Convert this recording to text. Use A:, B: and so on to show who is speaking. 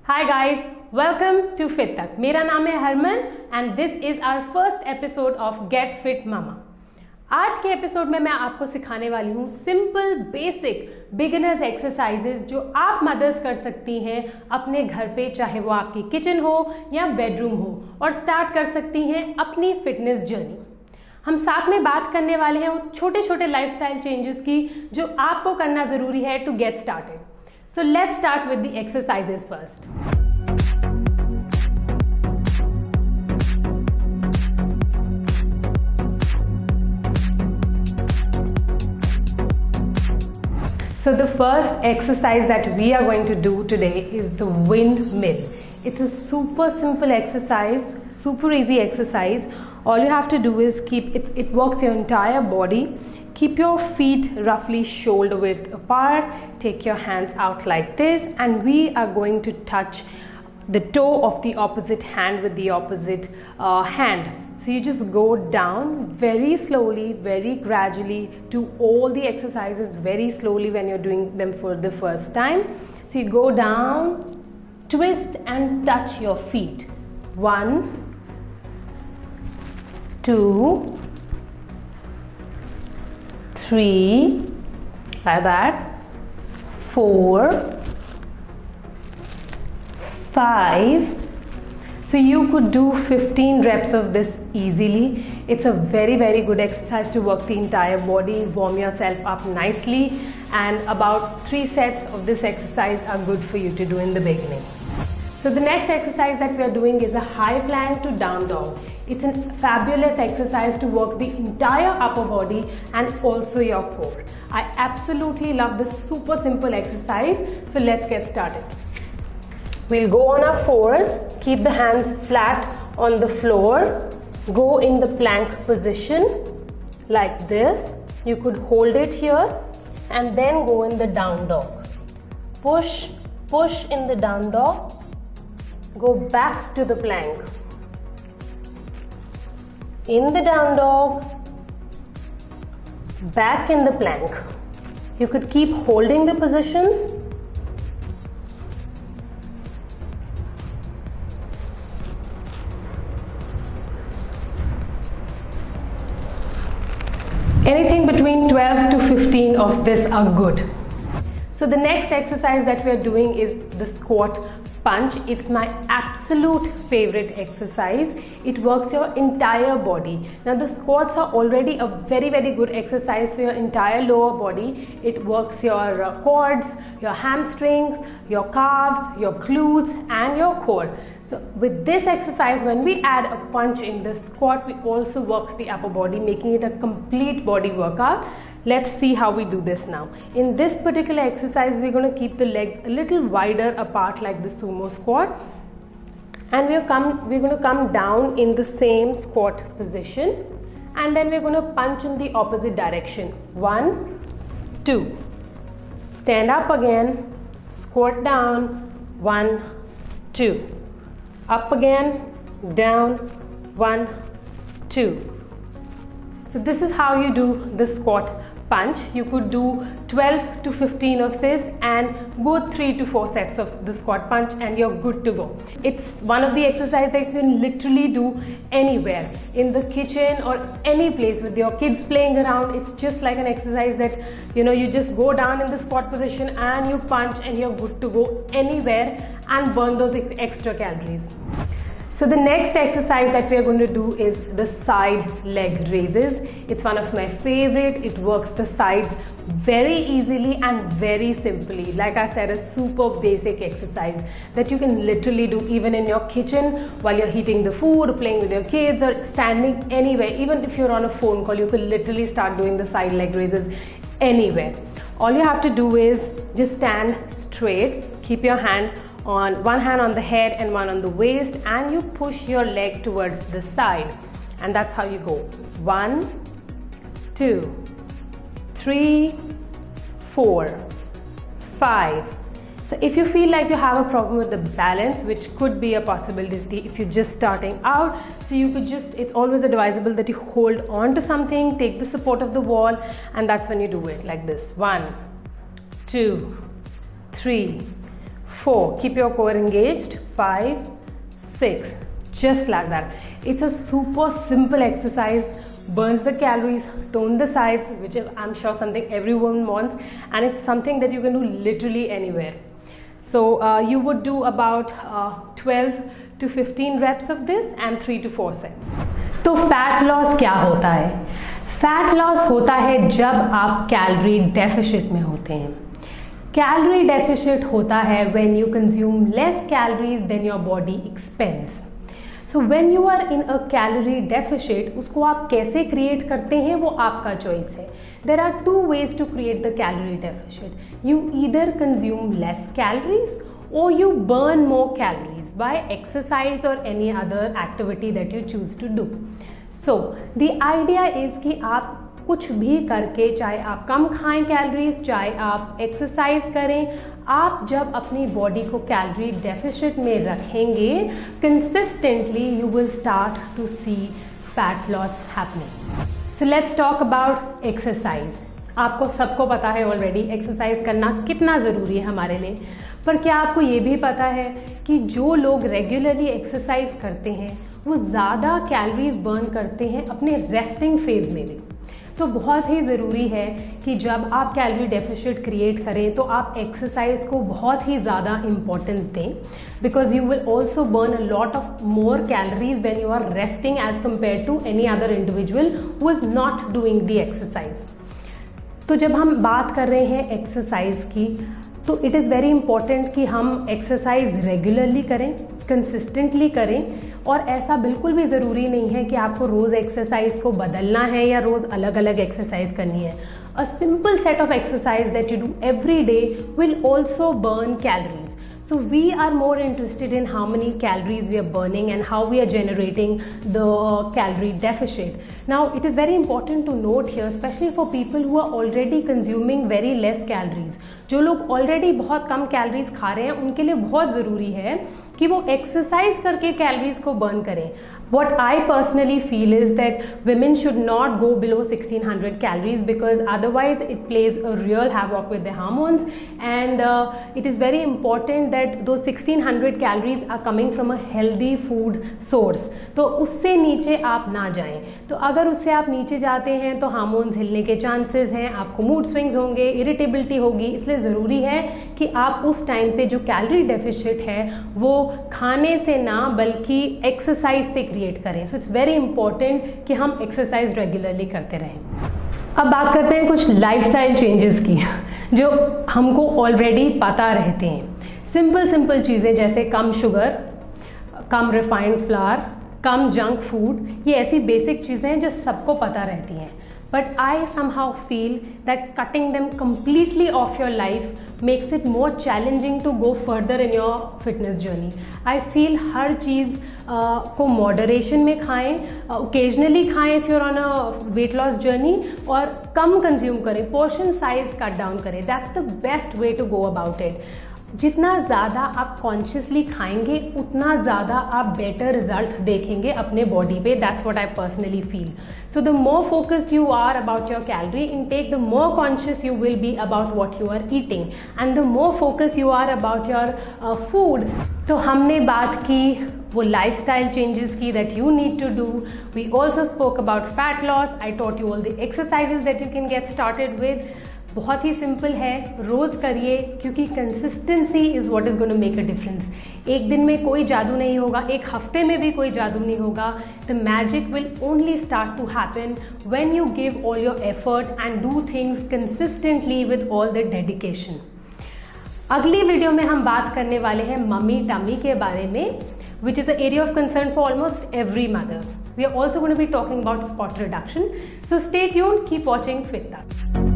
A: Hi guys, welcome to Fit तक। मेरा नाम है Harman and this is our first episode of get fit mama. आज के एपिसोड में मैं आपको सिखाने वाली हूँ सिंपल बेसिक बिगिनर्स एक्सरसाइजेज जो आप मदर्स कर सकती हैं अपने घर पे, चाहे वो आपकी किचन हो या बेडरूम हो, और स्टार्ट कर सकती हैं अपनी फिटनेस जर्नी। हम साथ में बात करने वाले हैं वो छोटे छोटे लाइफस्टाइल चेंजेस की जो आपको करना ज़रूरी है to get started. So let's start with the exercises first. So the first exercise that we are going to do today is the windmill. It's a super simple exercise, super easy exercise. All you have to do is it works your entire body. Keep your feet roughly shoulder width apart, take your hands out like this, and we are going to touch the toe of the opposite hand with the opposite hand. So you just go down very slowly, very gradually. Do all the exercises very slowly when you're doing them for the first time. So you go down, twist and touch your feet. 1, 2, 3, like that, 4, 5. So you could do 15 reps of this easily. It's a very good exercise to work the entire body, warm yourself up nicely, and about 3 sets of this exercise are good for you to do in the beginning. So the next exercise that we are doing is a high plank to down dog. It's a fabulous exercise to work the entire upper body and also your core. I absolutely love this super simple exercise. So let's get started. We'll go on our fours, keep the hands flat on the floor, go in the plank position like this. You could hold it here and then go in the down dog. Push in the down dog, go back to the plank. In the down dog, back in the plank. You could keep holding the positions. Anything between 12 to 15 of this are good. So the next exercise that we are doing is the squat punch. It's my absolute favorite exercise. It works your entire body. Now the squats are already a very good exercise for your entire lower body. It works your quads, your hamstrings, your calves, your glutes and your core. So with this exercise, when we add a punch in the squat, we also work the upper body, making it a complete body workout. Let's see how we do this now. In this particular exercise, we're going to keep the legs a little wider apart like the sumo squat. And we're going to come down in the same squat position. And then we're going to punch in the opposite direction. 1, 2. Stand up again. Squat down. 1, 2. Up again. Down. 1, 2. So this is how you do the squat punch. You could do 12 to 15 of this and go 3 to 4 sets of the squat punch and you're good to go. It's one of the exercises that you can literally do anywhere, in the kitchen or any place with your kids playing around. It's just like an exercise that you just go down in the squat position and you punch and you're good to go anywhere and burn those extra calories. So the next exercise that we are going to do is the side leg raises. It's one of my favorite. It works the sides very easily and very simply. Like I said, a super basic exercise that you can literally do even in your kitchen while you're heating the food, or playing with your kids, or standing anywhere. Even if you're on a phone call, you could literally start doing the side leg raises anywhere. All you have to do is just stand straight, keep your one hand on the head and one on the waist, and you push your leg towards the side, and that's how you go. 1, 2, 3, 4, 5. So if you feel like you have a problem with the balance, which could be a possibility if you're just starting out, so you could it's always advisable that you hold on to something, take the support of the wall, and that's when you do it like this. 1, 2, 3, 4, keep your core engaged, 5, 6, just like that. It's a super simple exercise, burns the calories, tone the sides, which is I'm sure something everyone wants, and it's something that you can do literally anywhere. So you would do about 12 to 15 reps of this and 3 to 4 sets. तो fat loss क्या होता है? Fat loss होता है जब आप calorie deficit में होते हैं. कैलोरी डेफिसिट होता है when you consume less calories than your body expends. So when you are in a calorie deficit, उसको आप कैसे क्रिएट करते हैं वो आपका चॉइस है. There are 2 ways to create the calorie deficit. You either consume less calories or you burn more calories by exercise or any other activity that you choose to do. So the idea is कि आप कुछ भी करके, चाहे आप कम खाएं calories, चाहे आप एक्सरसाइज करें, आप जब अपनी बॉडी को कैलोरी डेफिसिट में रखेंगे consistently, you will start to see fat loss happening. So let's talk about exercise. आपको सबको पता है ऑलरेडी एक्सरसाइज करना कितना ज़रूरी है हमारे लिए, पर क्या आपको ये भी पता है कि जो लोग रेगुलरली एक्सरसाइज करते हैं वो ज़्यादा कैलोरीज बर्न करते हैं अपने रेस्टिंग फेज में भी. तो बहुत ही ज़रूरी है कि जब आप कैलोरी डेफिसिट क्रिएट करें तो आप एक्सरसाइज को बहुत ही ज़्यादा इम्पोर्टेंस दें, because you will also burn a lot of more calories when you are resting as compare to any other individual who is not doing the exercise. तो जब हम बात कर रहे हैं एक्सरसाइज की, तो इट इज़ वेरी इंपॉर्टेंट कि हम एक्सरसाइज रेगुलरली करें, कंसिस्टेंटली करें, और ऐसा बिल्कुल भी ज़रूरी नहीं है कि आपको रोज़ एक्सरसाइज को बदलना है या रोज़ अलग अलग एक्सरसाइज करनी है. A simple set of exercise that you do every day will also burn calories. So we are more interested in how many calories we are burning and how we are generating the calorie deficit. Now it is very important to note here, especially for people who are already consuming very less calories. जो लोग already बहुत कम calories खा रहे हैं उनके लिए बहुत ज़रूरी है कि वो exercise करके calories को burn करें. What I personally feel is that women should not go below 1600 calories, because otherwise it plays a real havoc with their hormones, and it is very important that those 1600 calories are coming from a healthy food source. तो उससे नीचे आप ना जाएं. तो अगर उससे आप नीचे जाते हैं तो हार्मोन्स हिलने के चांसेस हैं, आपको मूड स्विंग्स होंगे, इरिटेबिलिटी होगी. इसलिए ज़रूरी है कि आप उस टाइम पे जो कैलोरी डेफिसिट है वो खाने से ना बल्कि एक्सरसाइज से क्रिएट करें. सो इट्स वेरी इंपॉर्टेंट कि हम एक्सरसाइज रेगुलरली करते रहें. अब बात करते हैं कुछ लाइफस्टाइल चेंजेस की जो हमको ऑलरेडी पता रहते हैं. सिंपल चीज़ें जैसे कम शुगर, कम रिफाइंड फ्लावर, कम जंक फूड, ये ऐसी बेसिक चीज़ें हैं जो सबको पता रहती हैं. But I somehow feel that cutting them completely off your life makes it more challenging to go further in your fitness journey. I feel हर चीज़ को moderation में खाएं, occasionally खाएं if you're on a weight loss journey, और कम consume करें, portion size cut down करें. That's the best way to go about it. जितना ज़्यादा आप कॉन्शियसली खाएंगे उतना ज़्यादा आप बेटर रिजल्ट देखेंगे अपने बॉडी पे. That's what I personally feel. So the more focused you are about your calorie intake, the more conscious you will be about what you are eating, and the more focus you are about your food. तो हमने बात की वो lifestyle changes की that you need to do. We also spoke about fat loss. I taught you all the exercises that you can get started with. बहुत ही simple है, रोज़ करिए, क्योंकि consistency is what is going to make a difference. एक दिन में कोई जादू नहीं होगा, एक हफ्ते में भी कोई जादू नहीं होगा. The magic will only start to happen when you give all your effort and do things consistently with all the dedication. अगली वीडियो में हम बात करने वाले हैं मम्मी टमी के बारे में, which is an area of concern for almost every mother. We are also going to be talking about spot reduction. So stay tuned, keep watching FitTouch.